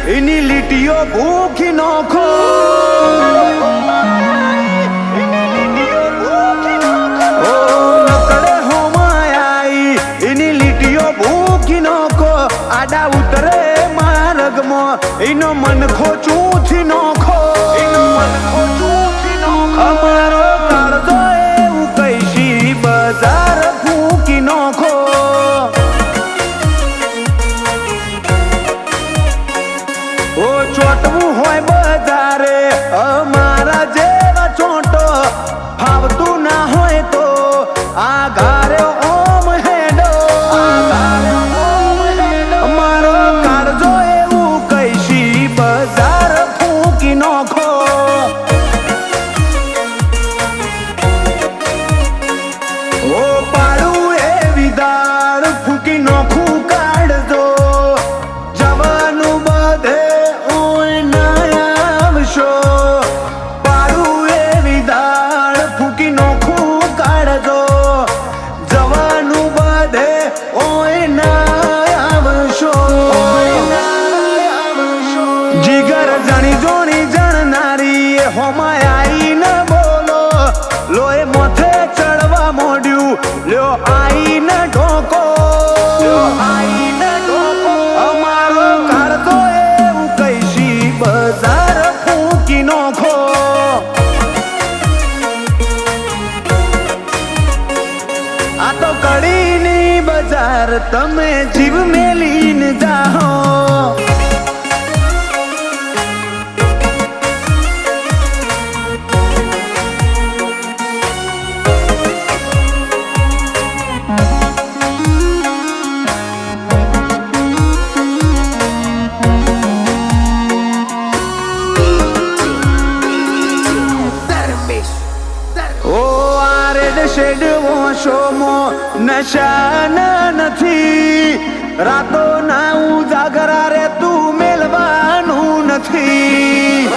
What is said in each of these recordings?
એની લીટીઓ ભૂખી નોખો નકડે હોમાઈ એની લીટીઓ ભૂખી નોખો આડા ઉતરે માર્ગમાં એનો મન ખોચુંથી નોખો અમારો કાળજો એવું કઈશી બજાર ફૂકી નોખો ઓ ચોટવું હોય બજારે અમારા જેવા ચોટો ફાવતું ના હોય તો આ ગારે ઓમ હેડો અમારો કાળજો એવું કઈશી બજાર ફૂકી નોખો ઓ પાડું એવી દાળ ફૂકી નોખું કાઢજો જવાનું બધે ઓય ના આવશો પાડું એવી દાળ ફૂકી નોખું કાઢજો જવાનું બધે ઓય ના આવશો જીગર જણી જોણી જણનારી હોમાય આઈ ન બોલો લોહી મોથે ચડવા મોડ્યું લ્યો આઈ ન ઢોકો અમારો કાળતો એવું કઈશી બજાર ફૂકી નોખો આ તો કડીની બજાર તમે જીવ મેલીને જાઓ ઓ આ રેડ શેડ વોશોમો નશા નથી રાતો ના ઉજાગરા રે તું મેલવાનું નથી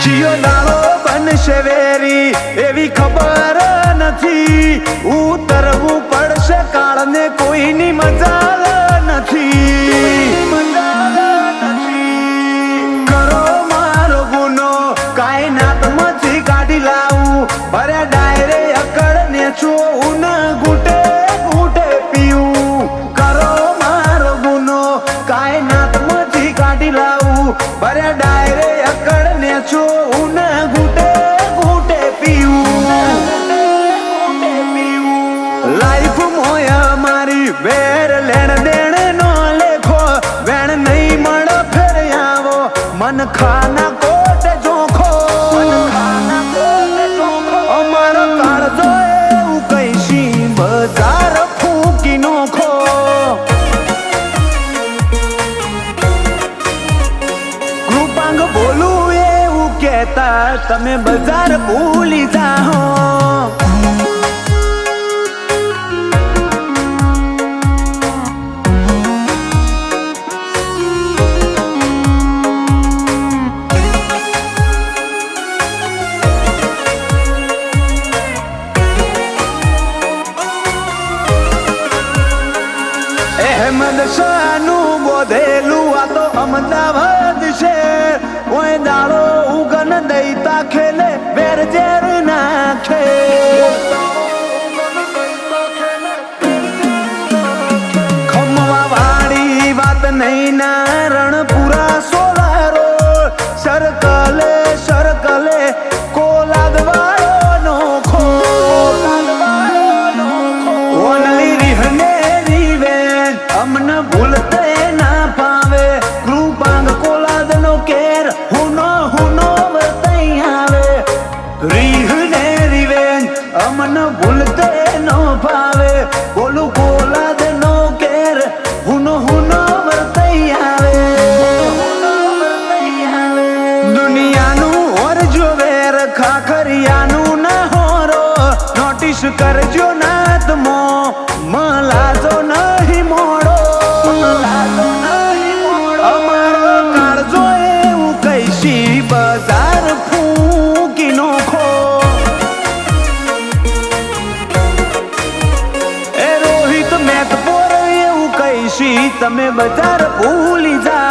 ચિયો દાડો બનશે વેરી એવી ખબર નથી ઉતરવું પડશે કાળને કોઈની મજાલ નથી કરો મારો ગુનો કાયનાતમાંથી કાઢી લાવું ભરે ડાયરે અકડ ને છું ઘૂટે ઘૂટે પીવું કરો મારો ગુનો કાયનાતમાંથી કાઢી લાવું ભરે ડાયરે અકડ ને છું ઘૂટે ઘૂટે પીવું લાઈફ મોય મારી વેર લેણ દેણ નો લેખો વેણ નહીં મળ ફેર આવો મન ખાના કોટ જોખો અમારો કાળજો એવું કઈશી બજાર ફૂકી નોખો કૃપાંગ બોલું એવું કહેતા તમે બજાર ભૂલી જાઓ અહેમદ શાહનું બોધેલું આ તો અમદાવાદ છે ઓય દાડો ઉગન દઈતા ખેલે વેર ઝેર નાખે ખમવા વાળી વાત નહીં ના રણપુરા સોલારો સરકલે સરકલે કોલાદ વાળો નોખો ઓનલી રીહને રીવેન અમને ભૂલતે ના પાવે કૃપાંગ કોલાદ નો કેર હુનો વર્તાઈ આવે રીહને રીવેન અમને ભૂલતે નો પાવે બોલું કોલાદ નો કેર હુનો વર્તાઈ આવે દુનિયાનું ઓર જો વેર ખાખરિયાનું ના હોરો નોટિસ કરજો નાતમો મલાજો નહીં મોડો અમારો કાળજો એવું કઈશી બજાર ફૂકી નોખો એ રોહિત મેઘપોર એવું તમે બજાર ભૂલી જા